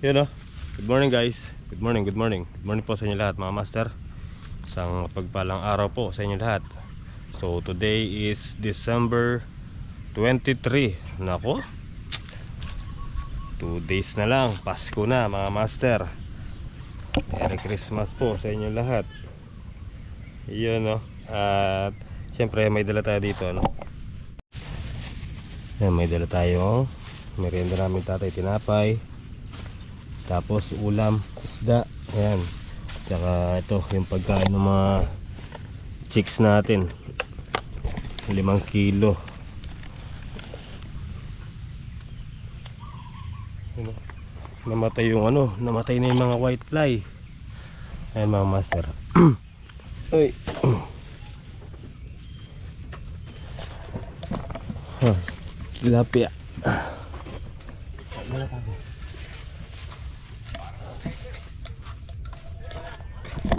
Yun o. Good morning guys. Good morning, good morning. Good morning po sa inyo lahat mga master. Isang pagpalang araw po sa inyo lahat. So today is December 23. Nako, 2 days na lang, Pasko na mga master. Merry Christmas po sa inyo lahat. Yun o. At syempre may dala tayo dito ano. Yan, may dala tayong merienda namin tatay, tinapay. Tapos ulam, isda. Ayan. Tsaka ito yung pagkain ng mga chicks natin, 5 kilo. Namatay yung ano, namatay na yung mga white fly. Ayan mga master. Uy. Tilapia.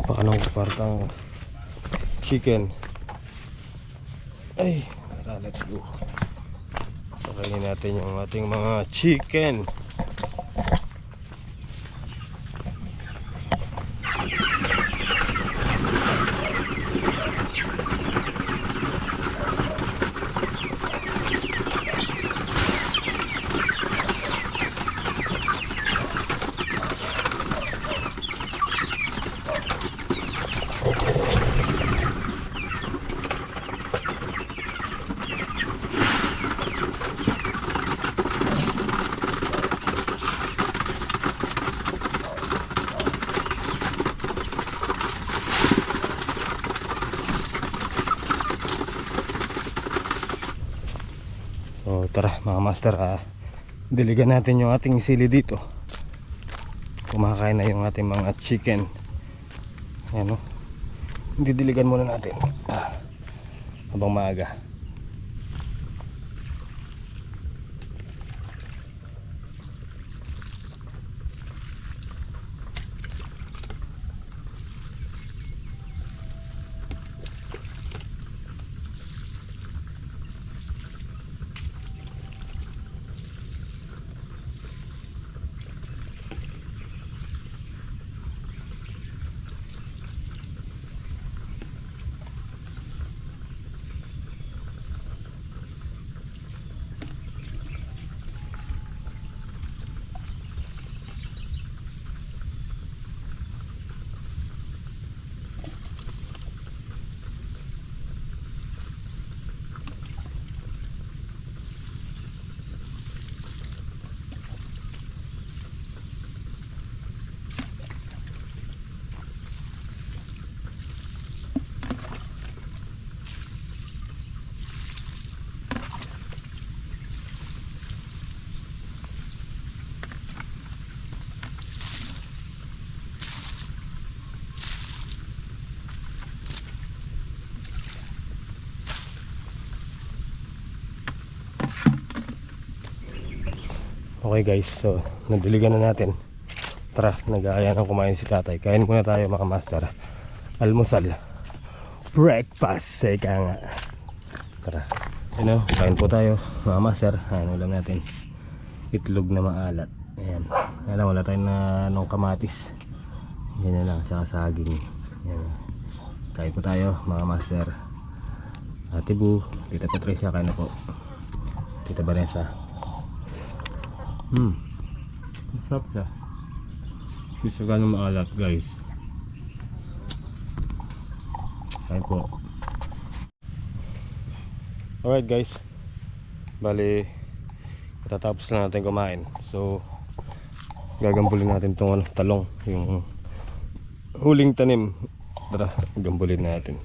Pakanong partang chicken. Ay, tara, let's go. Pakainin natin yung ating mga chicken. So tara mga master, diligan natin yung ating sili dito. Kumakain na yung ating mga chicken. Ayan o. Didiligan muna natin habang maaga. Okay guys, so nadiligan na natin. Tara, nag-aaya ng kumain si tatay. Kain muna tayo mga master. Almusal, breakfast, ika nga. Tara, kain po tayo mga master. Ayan, ulam natin, itlog na maalat. Ayan, alam, wala tayong na nung kamatis. Yan lang, tsaka saging. Ayan, kain po tayo mga master. Ate Bu, Tita Patricia, kain na po. Tita Vanessa. Masarap siya. Gusto ka ng maalat guys. Kain po. Alright guys, bali katatapos na natin kumain. So gagambulin natin itong talong, yung huling tanim. Tara, gambulin natin.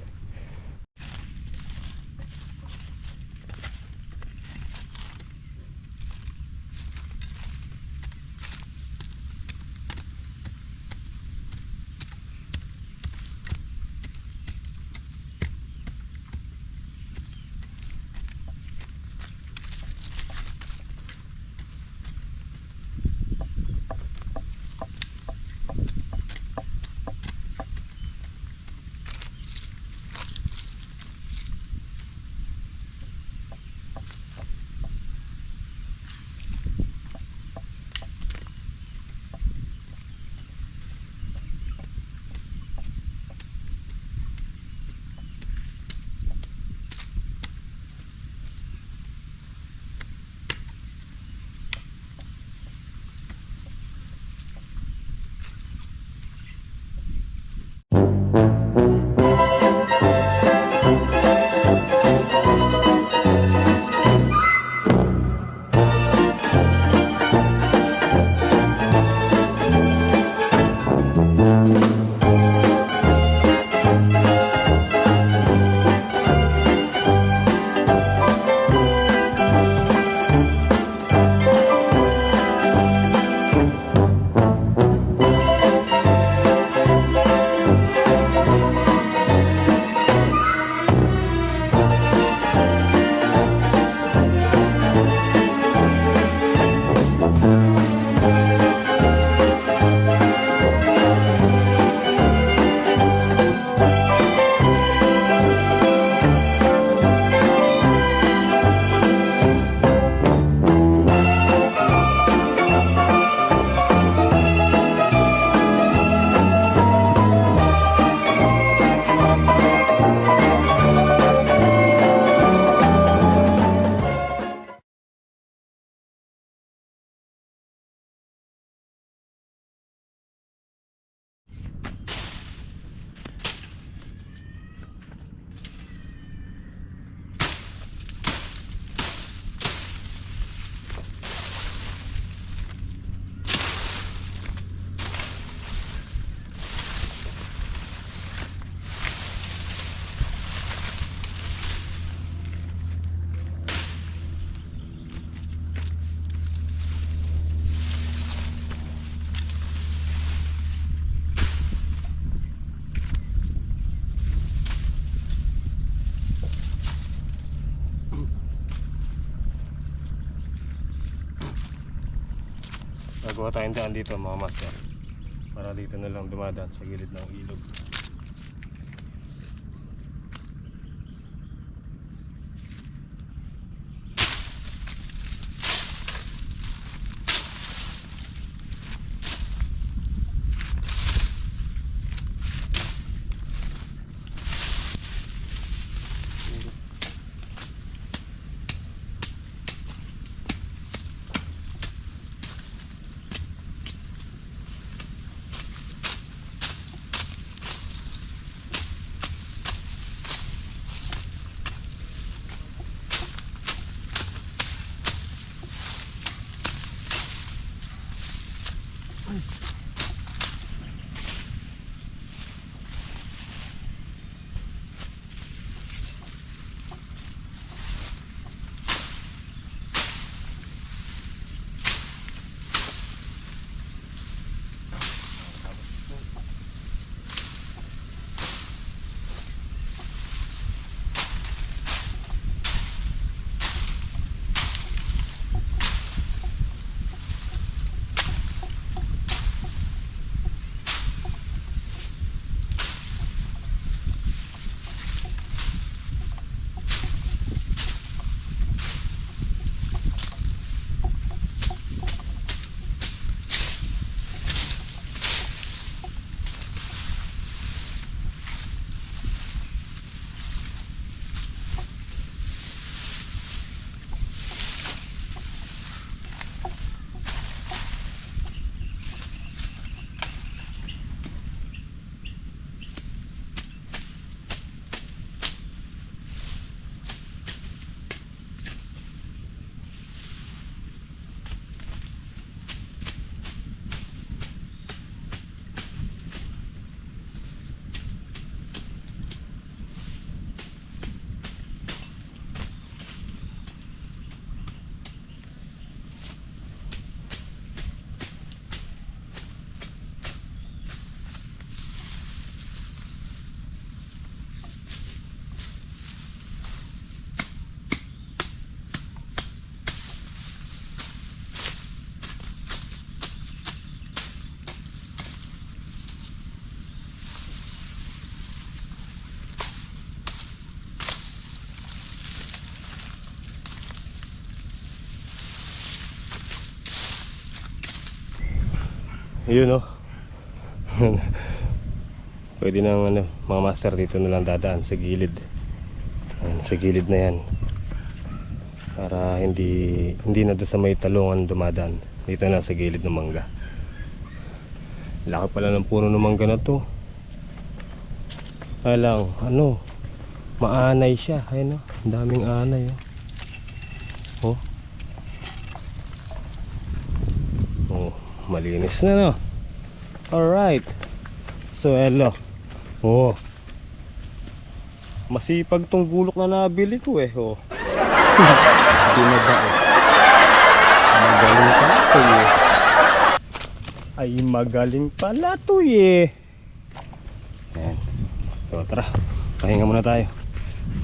Kuha tayong daan dito mga master. Para dito na lang dumadaan sa gilid ng ilog. Yun oh. Pwede nang ano, mga master dito na lang dadaan sa gilid. Ayan, sa gilid na yan. Para hindi na doon sa may talungan dumadaan. Dito na sa gilid ng mangga. Laki pala ng puno ng mangga na to. Alang, ano, maanay siya. Ayun oh, ang daming anay oh. Oh, malinis na no. Alright. So hello. Oh, masipag tong gulok na nabili ko eh. Oh. Dinaba eh. Magaling pala to eh. Ay magaling pala to eh. Ayan. So tara, pahinga muna tayo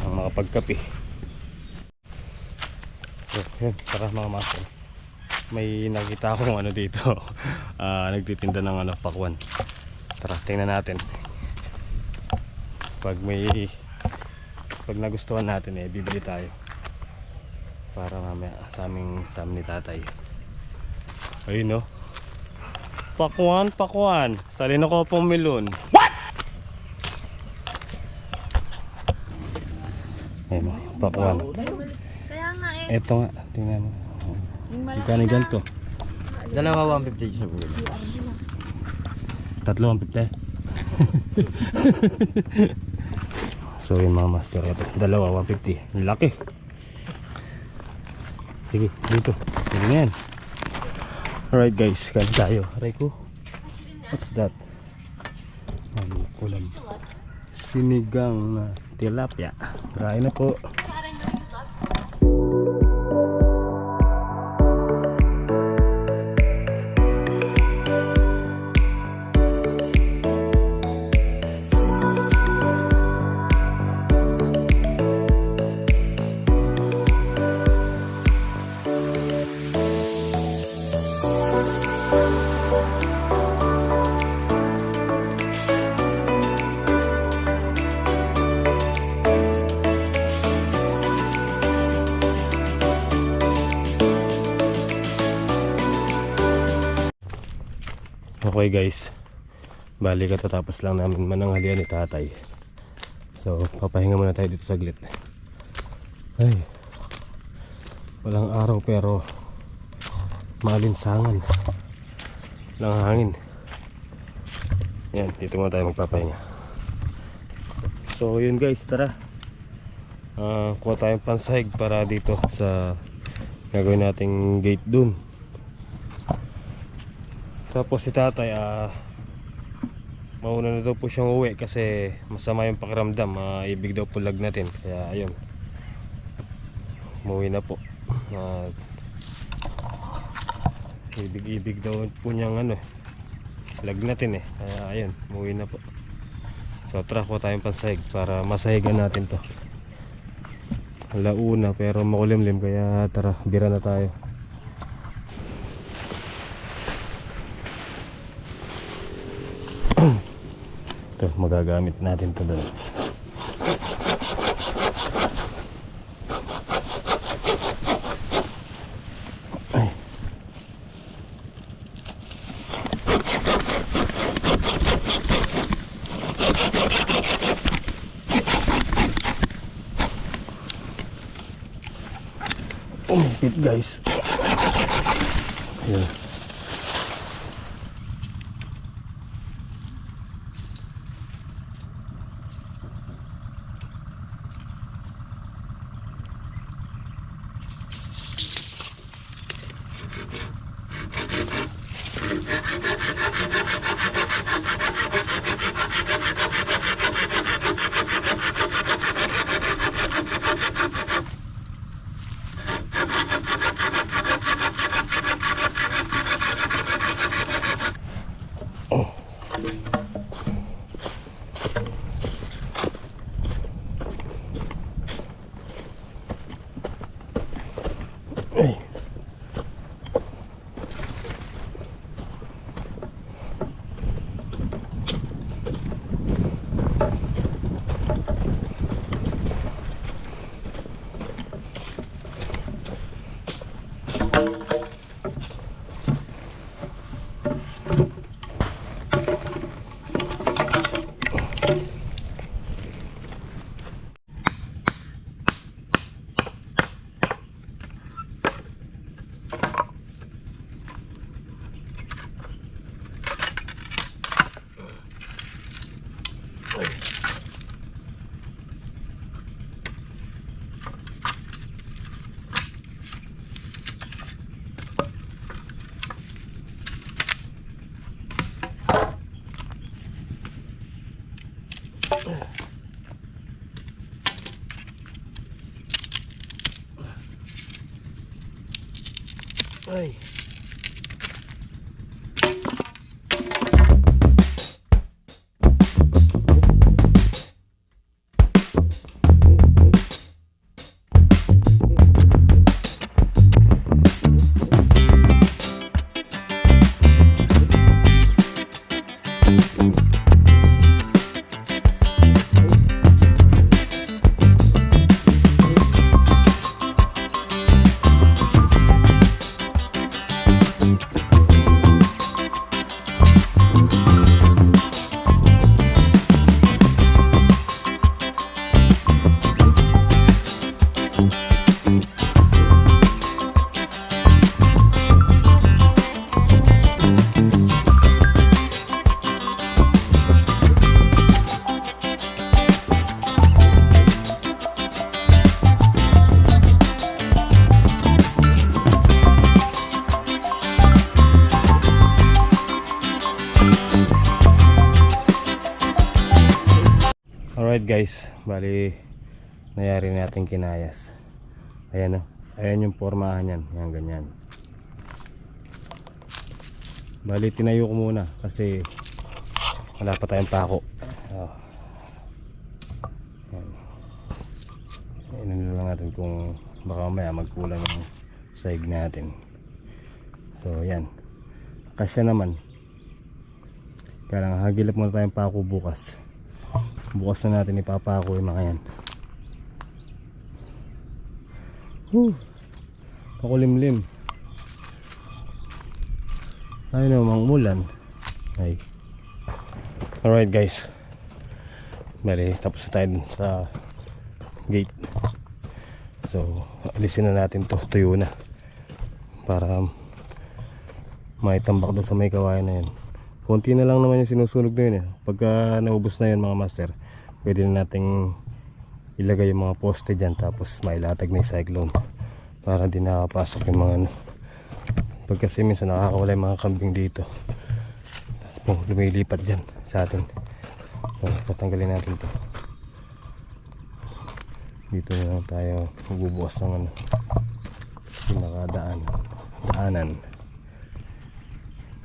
ang makapagkape. So yan, tara mga master. May nakita akong ano dito. Nagtitinda ng ano, pakwan. Tara, tingnan natin. Pag nagustuhan natin eh, bibili tayo. Para mamaya sa amin ni tatay. Ayun no. Pakwan. Salin ako pong melon. What? Ayun, pakwan. Kaya nga eh. Eto nga, tingnan mo. Magkano ganito? Dalawa 150 sa bulo. Tatlo 150. So yun mga master, ito dalawa 150. Laki. Sige, dito. Sige na yan. Alright guys, kain tayo. Aray ko, what's that? Ulam. Sinigang na tilapia. Kain na po. Okay guys, bali katatapos lang namin mananghalian ni tatay. So papahinga muna tayo dito saglit. Ay, walang araw pero maalinsangan, walang hangin. Yan, dito muna tayo magpapahinga. So yun guys, tara, kuha tayong pansahig para dito sa gagawin nating gate dun. Tapos si tatay, mauna na daw po siyang uwi kasi masama yung pakiramdam, ibig daw po lagnatin. Kaya ayun, umuwi na po. Ibig daw po niyang lagnatin eh. Kaya ayun, umuwi na po. So tara, kuha tayong pansahig para masahigan natin to. Alauna pero makulimlim, kaya tara, bira na tayo. Ito, magagamit natin to doon. Ay. Umipit guys. Ayan. Ay. Ay. Alright guys, bali nayari natin kinayas. Ayan o, ayan yung pormahan yan, yan ganyan. Bali tinayo ko muna kasi wala pa tayong pako. Inan lang natin kung baka mamaya magkulang yung sahig natin. So yan, kasya naman. Kaya lang hagilap muna tayong pako bukas. Bukas na natin ipapako yung mga yan. Pakulimlim. Ayun o, mga umulan. Ay. Alright guys, bali tapos na tayo dun sa gate. So alisin na natin to, tuyo na para maitambak doon sa may kawayan na yun. Konti na lang naman yung sinusunog na yun eh. Pagka naubos na yun mga master, pwede na nating ilagay yung mga poste dyan, tapos mailatag na yung cyclone para di nakapasok yung mga ano. Pag kasi minsan nakakawala yung mga kambing dito, lumilipat dyan sa atin. So, patanggalin natin to. Dito na lang tayo magbubukas ng ano, daanan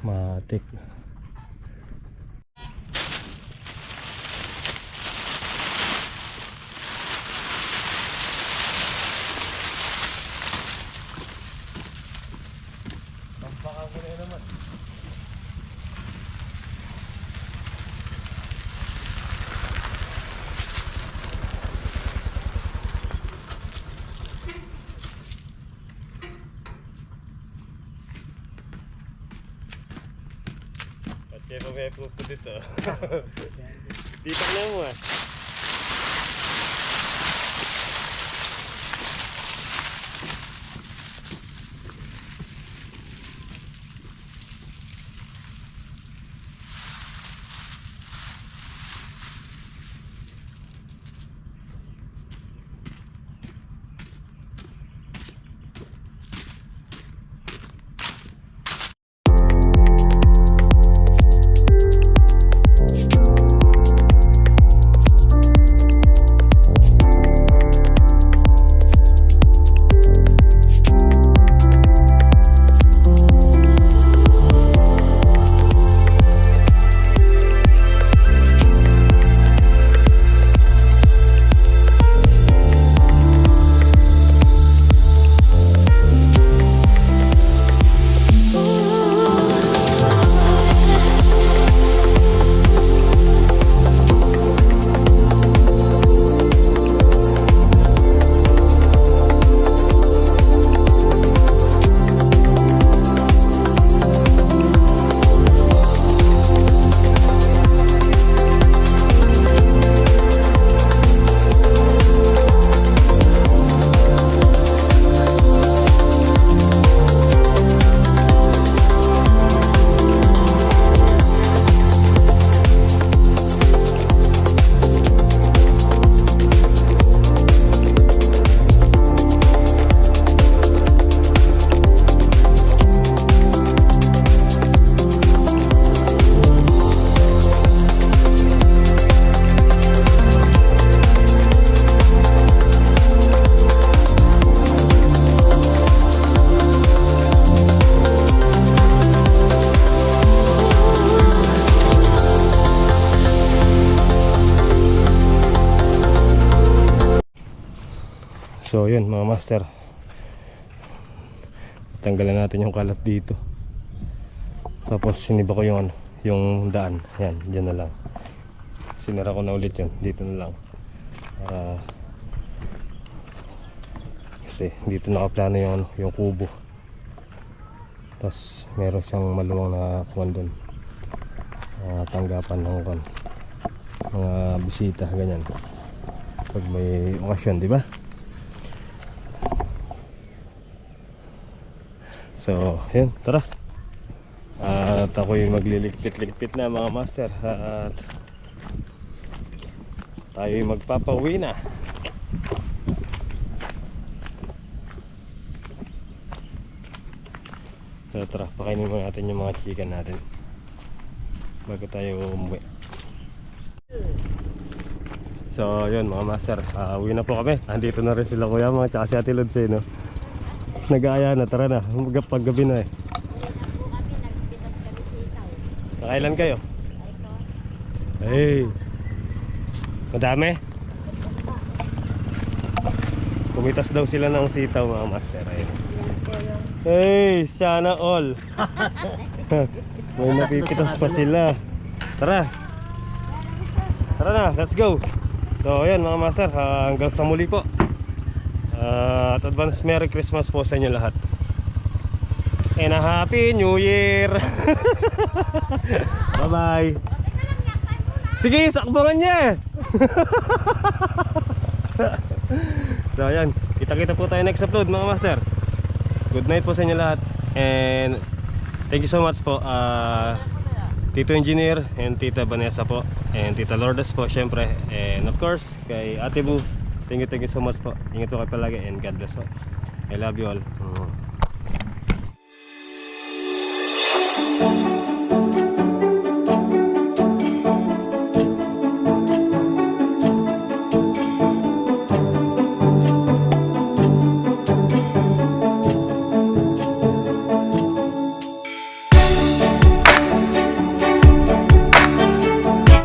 matik. Tampakan ko na naman. Kaya pa may pupo dito. Dito na mo ah. So yun mga master, tanggalan natin yung kalat dito. Tapos siniba ko yung ano, yung daan. Yan, dyan na lang. Sinara ko na ulit yun, dito na lang. Kasi dito nakaplano yung ano, yung kubo. Tapos meron siyang maluwang na kuwan doon, tanggapan ng kuwan, mga bisita ganyan pag may okasyon, di ba? So, yun, tara. At ako'y magliligpit-ligpit na mga master. At tayo'y magpapauwi na. So, tara, pakainin mo natin yung mga chicken natin bago tayo umuwi. So, yun mga master, uwi na po kami. Andito na rin sila kuya mga tsaka si Ate Lods, no? Nag-aaya na, tara na. Paggabi na eh. Nakailan kayo? Hey, madami? Kumitas daw sila ng sitaw mga master. Ayun. Hey, sana all. May napipitas pa sila. Tara. Tara na, let's go. So ayan mga master, hanggang sa muli po. At advance Merry Christmas po sa inyo lahat. and a Happy New Year. Bye bye. Sige, sakbangan niya. So ayan, kita-kita po tayo next upload mga master. Good night po sa inyo lahat. And thank you so much po Tito Engineer and Tita Vanessa po, and Tita Lourdes po syempre, and of course kay Ate Boo. Thank you so much po. Ingat po kayo palagi and God bless po. I love you all.